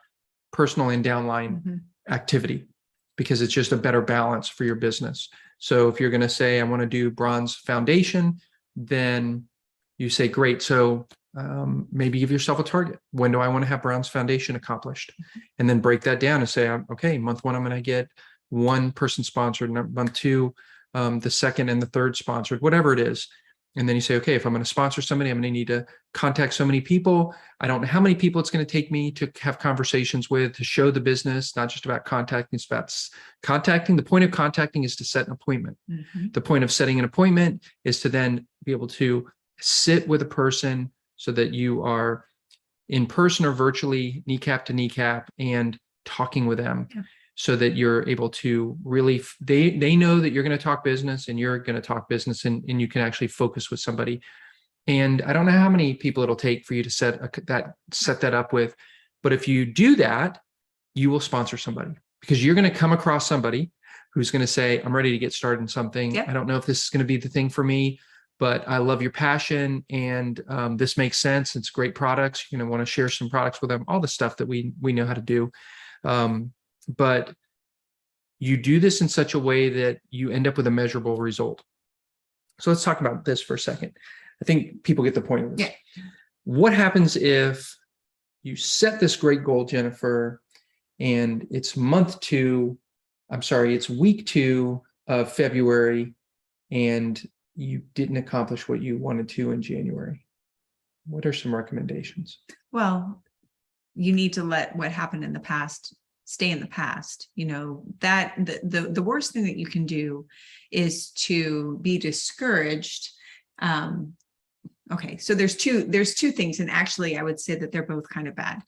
personal and downline Mhm. activity, because it's just a better balance for your business. So if you're going to say, I want to do Bronze Foundation, then you say, great. So maybe give yourself a target. When do I want to have Bronze Foundation accomplished? And then break that down and say, okay, month 1, I'm going to get 1 person sponsored, month 2, the second and the third sponsored, whatever it is. And then you say, okay, if I'm going to sponsor somebody, I'm going to need to contact so many people. I don't know how many people it's going to take me to have conversations with, to show the business, not just about contacting, it's about contacting. The point of contacting is to set an appointment. Mhm. The point of setting an appointment is to then be able to sit with a person so that you are in person or virtually, kneecap to kneecap, and talking with them. Yeah. So that you're able to really, they know that you're going to talk business and you're going to talk business, and you can actually focus with somebody. And I don't know how many people it'll take for you to set that up with, but if you do that, you will sponsor somebody, because you're going to come across somebody who's going to say, I'm ready to get started in something. Yep. I don't know if this is going to be the thing for me, but I love your passion, and this makes sense. It's great products. You're going to want to share some products with them, all the stuff that we know how to do. But you do this in such a way that you end up with a measurable result. So let's talk about this for a second. I think people get the point of this. Yeah. What happens if you set this great goal, Jennifer, and it's week 2 of February, and you didn't accomplish what you wanted to in January? What are some recommendations? Well, you need to let what happened in the past stay in the past. You know, that the worst thing that you can do is to be discouraged. Okay, so there's two things, and actually I would say that they're both kind of bad.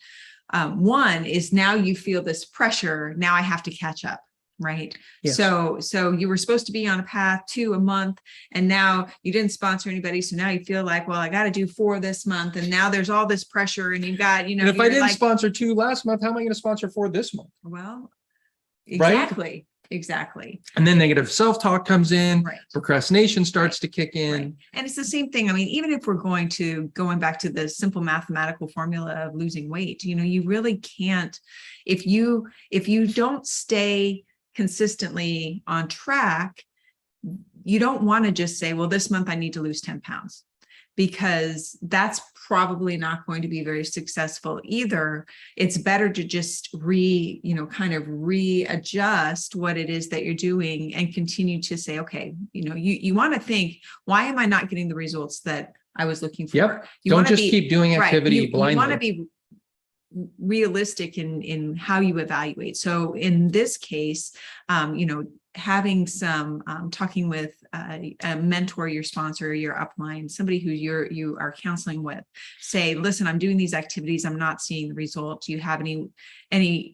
One is now you feel this pressure. Now I have to catch up. Right. Yes. So you were supposed to be on a path to a month, and now you didn't sponsor anybody. So now you feel like, well, I got to do 4 this month. And now there's all this pressure, and you've got, And if I didn't sponsor 2 last month, how am I going to sponsor 4 this month? Well, Right? exactly. And then negative self-talk comes in, Right. procrastination starts to kick in. Right. And it's the same thing. I mean, even if we're going back to the simple mathematical formula of losing weight, you know, you really can't, if you don't stay consistently on track, you don't want to just say, well, this month I need to lose 10 pounds, because that's probably not going to be very successful either. It's better to just readjust what it is that you're doing and continue to say, okay, you know, you want to think, why am I not getting the results that I was looking for? Yep. You Don't wanna just keep doing activity You blindly. want to be realistic in how you evaluate. So in this case, you know, having some talking with a mentor, your sponsor, your upline, somebody who you are counseling with, say, listen, I'm doing these activities, I'm not seeing the results. Do you have any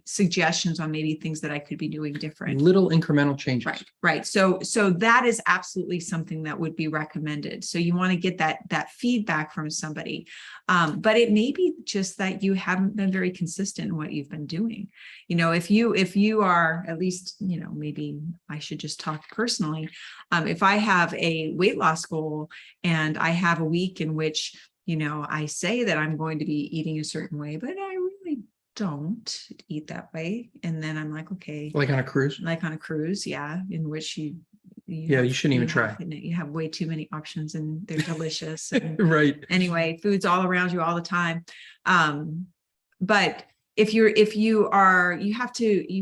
suggestions on maybe things that I could be doing different? Little incremental changes. Right. So that is absolutely something that would be recommended. So you want to get that feedback from somebody. But it may be just that you haven't been very consistent in what you've been doing. You know, if you are, at least, you know, maybe I should just talk personally. If I have a weight loss goal and I have a week in which, you know, I say that I'm going to be eating a certain way, but I really don't eat that way. And then I'm like, okay. Like on a cruise? Like on a cruise, yeah, in which you shouldn't even try. You have way too many options, and they're delicious. And Right. anyway, food's all around you all the time. But you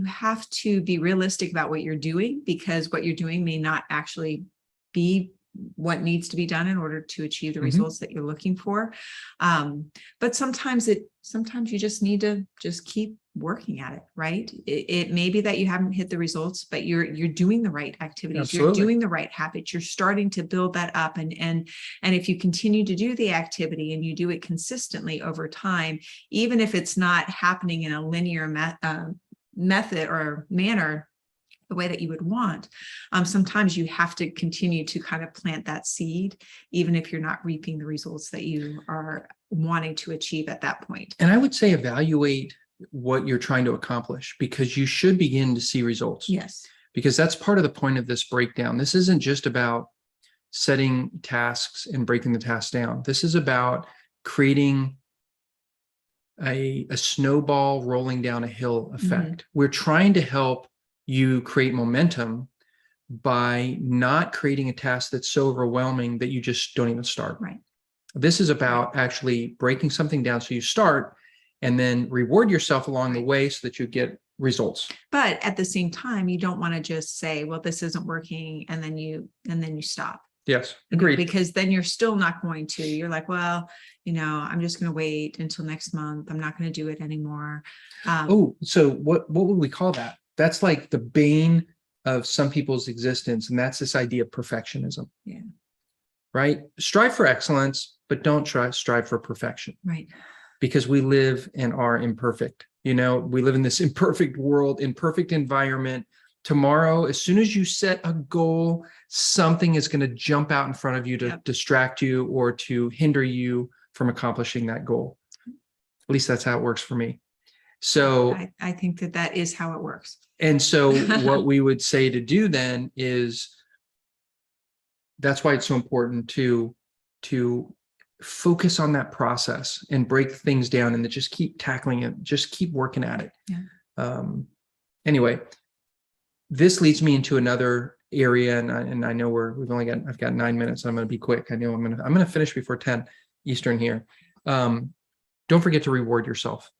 have to be realistic about what you're doing, because what you're doing may not actually be what needs to be done in order to achieve the results that you're looking for. But sometimes you just need to just keep working at it, right? It may be that you haven't hit the results, but you're doing the right activities. Absolutely. You're doing the right habits. You're starting to build that up. And if you continue to do the activity and you do it consistently over time, even if it's not happening in a linear method or manner, the way that you would want, sometimes you have to continue to kind of plant that seed, even if you're not reaping the results that you are wanting to achieve at that point. And I would say evaluate what you're trying to accomplish, because you should begin to see results. Yes. Because that's part of the point of this breakdown. This isn't just about setting tasks and breaking the tasks down. This is about creating a snowball rolling down a hill effect. We're trying to help you create momentum by not creating a task that's so overwhelming that you just don't even start. Right. This is about actually breaking something down so you start, and then reward yourself along the way so that you get results. But at the same time, you don't want to just say, well, this isn't working, and then you stop. Yes, You know, agreed. because then you're still not going to. You're like, well, you know, I'm just going to wait until next month. I'm not going to do it anymore. So what would we call that? That's like the bane of some people's existence, and that's this idea of perfectionism. Yeah. Right? Strive for excellence, but don't strive for perfection. Right. Because we live and are imperfect. You know, we live in this imperfect world, imperfect environment. Tomorrow, as soon as you set a goal, something is going to jump out in front of you to distract you or to hinder you from accomplishing that goal. At least that's how it works for me. So I think that is how it works. And so what we would say to do then is that's why it's so important to focus on that process and break things down and to just keep tackling it, just keep working at it. Yeah. Anyway, this leads me into another area, and I know I've got 9 minutes. I'm going to be quick. I know I'm going to finish before 10 Eastern here. Don't forget to reward yourself.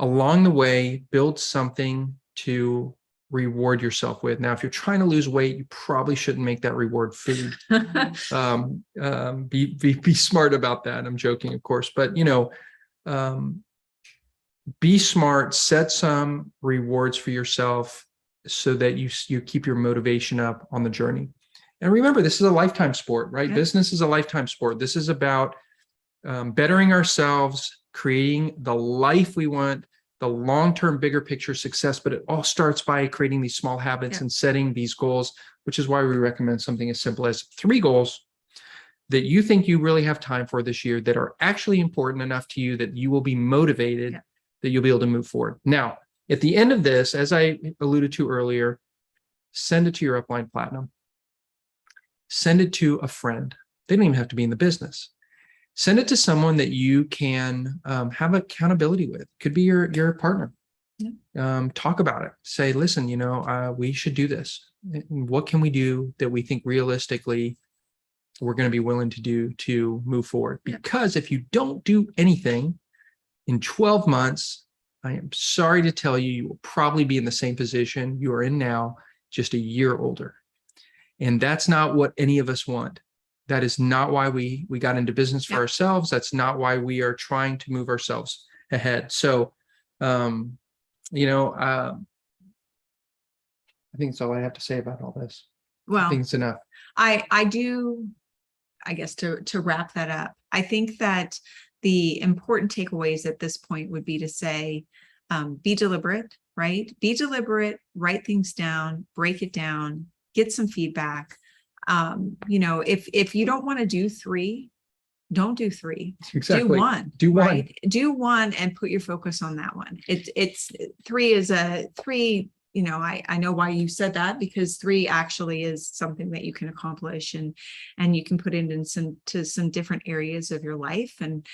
Along the way, build something to reward yourself with. Now, if you're trying to lose weight, you probably shouldn't make that reward food. Be smart about that. I'm joking, of course, but be smart, set some rewards for yourself so that you keep your motivation up on the journey. And remember, this is a lifetime sport, right? Yeah. Business is a lifetime sport. This is about bettering ourselves, creating the life we want, the long-term bigger picture success, but it all starts by creating these small habits and setting these goals, which is why we recommend something as simple as 3 goals that you think you really have time for this year that are actually important enough to you that you will be motivated, that you'll be able to move forward. Now, at the end of this, as I alluded to earlier, send it to your upline platinum. Send it to a friend. They don't even have to be in the business. Send it to someone that you can have accountability with. Could be your partner. Yeah. Talk about it. Say, listen, we should do this. What can we do that we think realistically we're going to be willing to do to move forward? Because if you don't do anything in 12 months, I am sorry to tell you, you will probably be in the same position you are in now, just a year older. And that's not what any of us want. That is not why we got into business for ourselves. That's not why we are trying to move ourselves ahead. So, I think that's all I have to say about all this. Well, I think it's enough. I guess to wrap that up, I think that the important takeaways at this point would be to say, be deliberate, right? Be deliberate, write things down, break it down, get some feedback. If you don't want to do 3, don't do 3. Exactly. Do 1. Do 1. Right? Do 1 and put your focus on that one. It's 3 is a 3. I know why you said that, because 3 actually is something that you can accomplish and you can put it in some different areas of your life and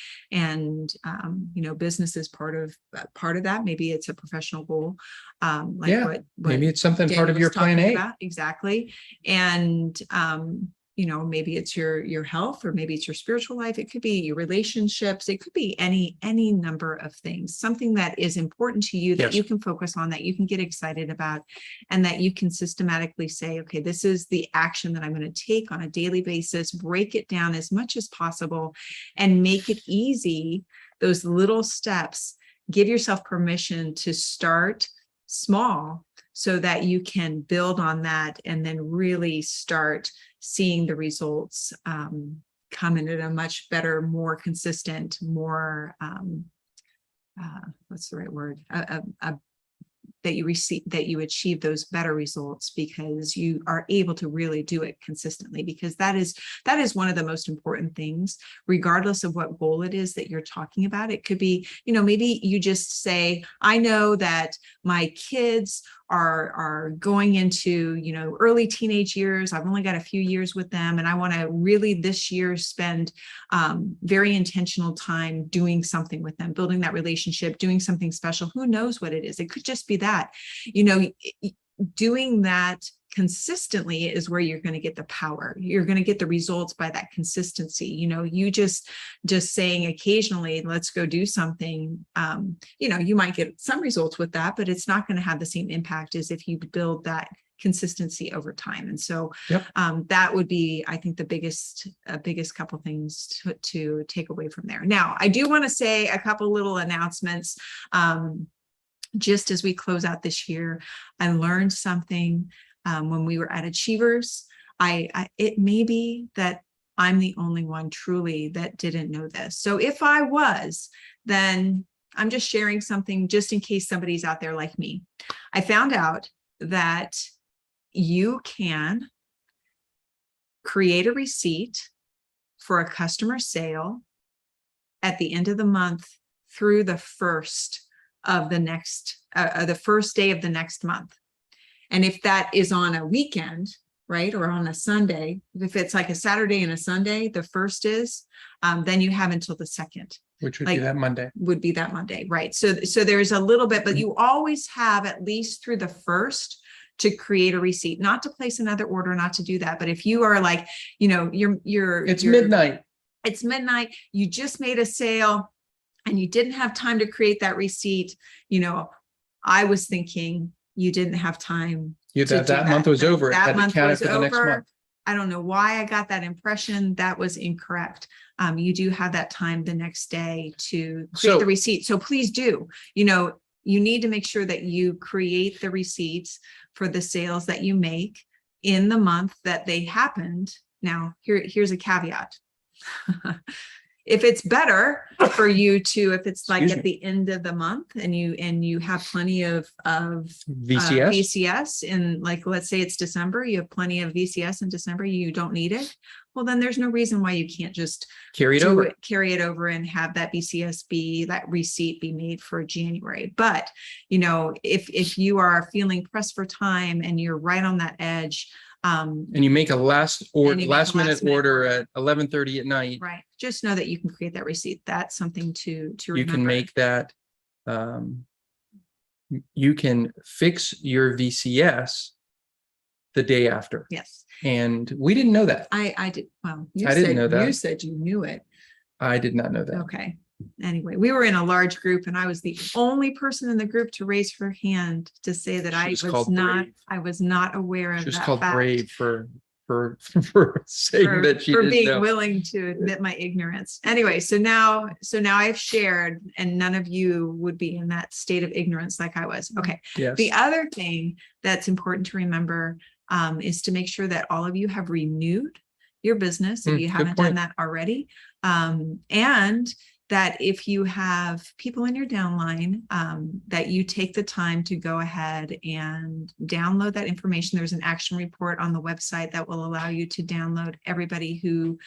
business is part of that. Maybe it's a professional goal. What maybe it's something Daniel part of your was plan talking A. about. Exactly. And, maybe it's your health, or maybe it's your spiritual life. It could be your relationships. It could be any number of things, something that is important to you that you can focus on, that you can get excited about, and that you can systematically say, okay, this is the action that I'm going to take on a daily basis, break it down as much as possible and make it easy. Those little steps, give yourself permission to start small so that you can build on that and then really start seeing the results come in at a much better, more consistent, more what's the right word? That you achieve those better results because you are able to really do it consistently, because that is one of the most important things, regardless of what goal it is that you're talking about. It could be, maybe you just say, I know that my kids are going into, early teenage years. I've only got a few years with them, and I want to really this year spend very intentional time doing something with them, building that relationship, doing something special. Who knows what it is? It could just be that, doing that consistently is where you're going to get the power. You're going to get the results by that consistency. You just saying occasionally, let's go do something, you might get some results with that, but it's not going to have the same impact as if you build that consistency over time. And so that would be, I think, the biggest couple things to take away from there. Now, I do want to say a couple little announcements. Just as we close out this year, I learned something when we were at Achievers. It may be that I'm the only one truly that didn't know this. So if I was, then I'm just sharing something just in case somebody's out there like me. I found out that you can create a receipt for a customer sale at the end of the month through the first day of the next month. And if that is on a weekend, right? Or on a Sunday, if it's like a Saturday and a Sunday, the first is, then you have until the second. Which would be Like- that Monday. Would be that Monday, right? So there's a little bit, but you always have at least through the first to create a receipt, not to place another order, not to do that. But if you are like, you know, It's you're- midnight. It's midnight, you just made a sale and you didn't have time to create that receipt, you know, I was thinking you didn't have time. to That do month was over. It That had to month count it was for the next over. month. I don't know why I got that impression. That was incorrect. You do have that time the next day to create So- the receipt. So please do, you know, you need to make sure that you create the receipts for the sales that you make in the month that they happened. Now, here's a caveat. If it's better for you to, if it's like Excuse at me. the end of the month and you have plenty of VCS. VCS in, like, let's say it's December, you have plenty of VCS in December, you don't need it. Well, then there's no reason why you can't just Carry it over. carry it over and have that VCS be, that receipt be made for January. But, you know, if you are feeling pressed for time and you're right on that edge, And you make a last And you make a last minute last minute order order. at 11:30 at night. right, just know that you can create that receipt. That's something to You remember. can make that. You can fix your VCS the day after. Yes, And we didn't know that. I did, well, you I didn't said, know that. you said you knew it. I did not know that. Okay. Anyway, we were in a large group and I was the only person in the group to raise her hand to say that She I was was called not, brave. I was not aware of She was that called fact. brave for saying For that she for didn't being know. willing to admit my ignorance. Anyway, so now I've shared and none of you would be in that state of ignorance like I was. Okay. Yes. The other thing that's important to remember is to make sure that all of you have renewed your business if you good haven't done point. that already. And that if you have people in your downline, that you take the time to go ahead and download that information. There's an action report on the website that will allow you to download everybody who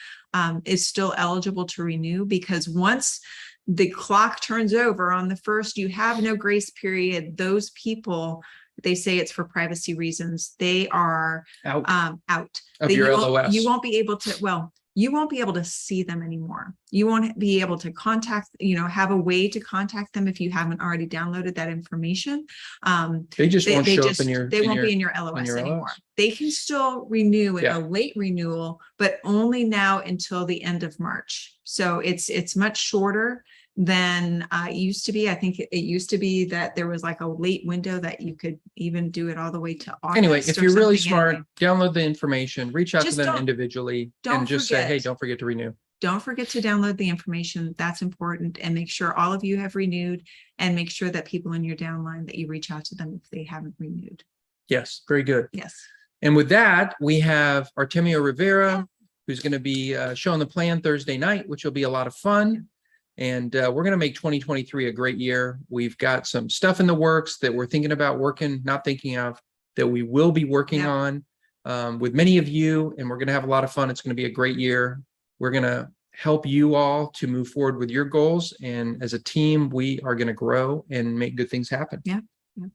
is still eligible to renew, because once the clock turns over on the first, you have no grace period. Those people, they say it's for privacy reasons. They are Out out. of That your you won't- LOS. You won't be able to, well, you won't be able to see them anymore. You won't be able to contact, you know, have a way to contact them if you haven't already downloaded that information. They just won't They show up just, in your. they won't be in your LOS your anymore. LOS. They can still renew in Yeah. a late renewal, but only now until the end of March. So it's much shorter than it used to be. I think it used to be that there was like a late window that you could even do it all the way to August. Anyway, if or you're really something. smart, Anyway, download the information, reach out to Just them don't- individually don't and just say, hey, forget. don't forget to renew. Don't forget to download the information. That's important. And make sure all of you have renewed, and make sure that people in your downline, that you reach out to them if they haven't renewed. Yes, very good. Yes. And with that, we have Artemio Rivera, who's going to be showing the plan Thursday night, which will be a lot of fun. And we're going to make 2023 a great year. We've got some stuff in the works that we're thinking about working, not thinking of, that we will be working Yeah. on with many of you. And we're going to have a lot of fun. It's going to be a great year. We're going to help you all to move forward with your goals. And as a team, we are going to grow and make good things happen. Yep.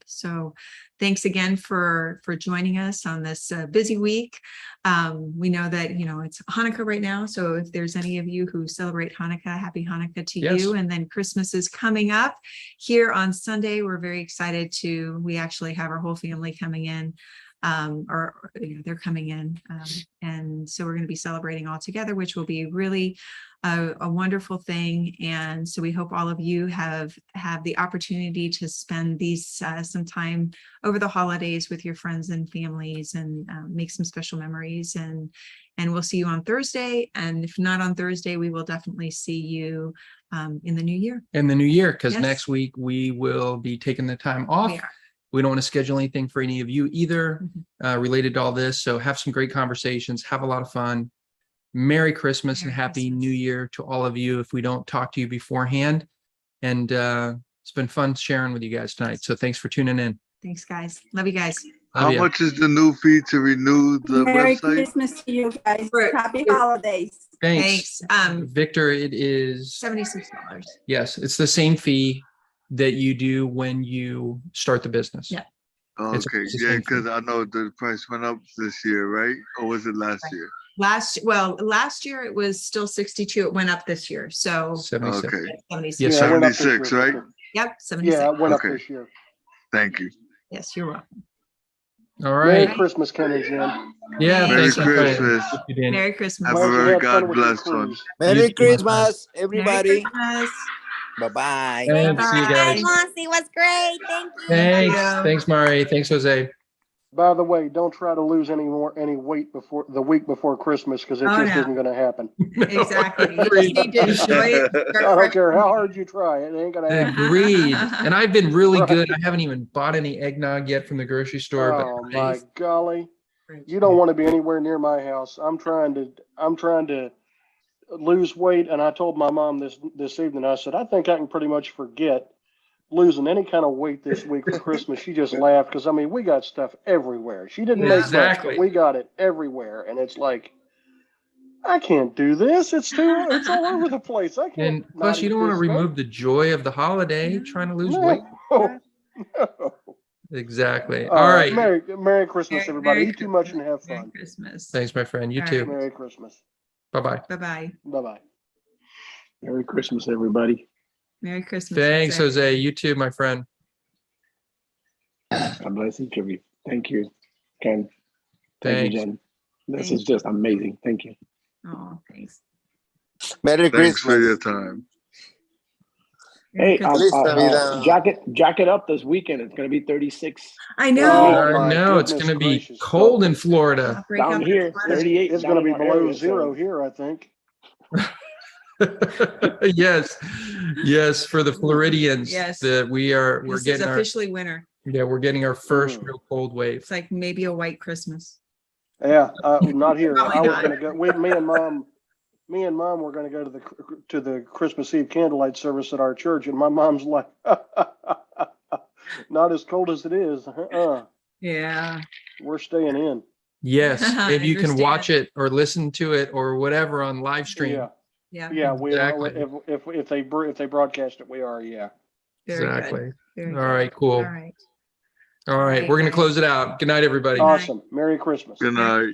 So thanks again for joining us on this busy week. We know that, you know, it's Hanukkah right now. So if there's any of you who celebrate Hanukkah, happy Hanukkah to Yes. you. And then Christmas is coming up here on Sunday. We're very excited we actually have our whole family coming in. Or you know, they're coming in. And so we're going to be celebrating all together, which will be really a wonderful thing. And so we hope all of you have the opportunity to spend these some time over the holidays with your friends and families, and make some special memories. And we'll see you on Thursday. And if not on Thursday, we will definitely see you in the new year. In the new year, because Yes. next week we will be taking the time off. We are. We don't want to schedule anything for any of you either Mhm. related to all this. So have some great conversations, have a lot of fun. Merry Christmas and Merry Happy Christmas. New Year to all of you if we don't talk to you beforehand. And it's been fun sharing with you guys tonight. So thanks for tuning in. Thanks, guys. Love you guys. Love How ya. much is the new fee to renew the Merry website? Christmas to you guys. For- Happy for- holidays. Thanks. Thanks. Victor, it is, $76. yes, it's the same fee that you do when you start the business. Yeah. It's Okay, the yeah, same because I know the price went up this year, right? Or was it last Right. year? Last year it was still 62. It went up this year. So 76. Okay, it's 76. Yes, Yeah, sir. it went up this year 76, for right? sure. Yep, 76. Yeah, it went up Okay. this year. Thank you. Yes, you're welcome. All Merry right. Christmas, Ken and Jen. Yeah. Merry Thanks, my friend. Christmas. Thank you, Dan. Merry Christmas. Have a Glad you very had fun God with your bless one. cruise. You Merry too, my friend. Christmas, Merry everybody. Christmas. Bye-bye. Thanks. See you Bye, guys. Moss. It was great. Thank you. Thanks. you. Thanks, Mari. Thanks, Jose. By the way, don't try to lose any weight before the week before Christmas because it Oh, just no. isn't going to happen. Exactly. You just Agreed. need to enjoy it. I don't care how hard you try, it ain't going to happen. Agreed. And I've been really Right. good. I haven't even bought any eggnog yet from the grocery store, but Oh my nice. golly. You don't want to be anywhere near my house. I'm trying to lose weight, and I told my mom this evening. I said I think I can pretty much forget losing any kind of weight this week for Christmas. She just laughed because I mean we got stuff everywhere. She didn't make much, Exactly. but we got it everywhere, and it's like I can't do this. It's all over the place. I can't. And plus, not you eat don't want to this stuff. remove the joy of the holiday trying to lose weight. No. No. Exactly. All right. Merry Christmas, Merry- everybody. Merry Eat too much and have Merry fun. Christmas. Thanks, my friend. You All too. right. Merry Christmas. Bye-bye. Bye-bye. Bye bye. Merry Christmas, everybody. Merry Christmas. Thanks, Jose. You too, my friend. God bless each of you. Thank you, Ken. Thank Thanks. you, Jen. This Thank is just amazing. Thank you. Oh, thanks. Merry Thanks for your Christmas. time. Merry Hey, Christmas. Feliz Navidad. jacket up this weekend. It's going to be 36 I Oh, know. my No, it's goodness going to be gracious. cold in Florida. Break out down the here. sweater. 38. It's down going to in be our below area, zero so here, I think. Yes. Yes, for the Floridians. Yes. We're This is getting our officially winter. we're getting our first Mm. real cold wave. It's like maybe a white Christmas. Yeah, not here. Probably I was not. going to go. Me and mom were going to go to the Christmas Eve candlelight service at our church, and my mom's like, "Not as cold as it is. Yeah. We're staying in." Yes, I maybe you can understand. watch it or listen to it or whatever on live stream. Yeah, Yeah. yeah. We Exactly. if they broadcast it, we are. Yeah. Very good. Exactly. Very All good. right, cool. All right. All right, we're going to close it out. Good night, everybody. Night. Awesome. Merry Christmas. Good night.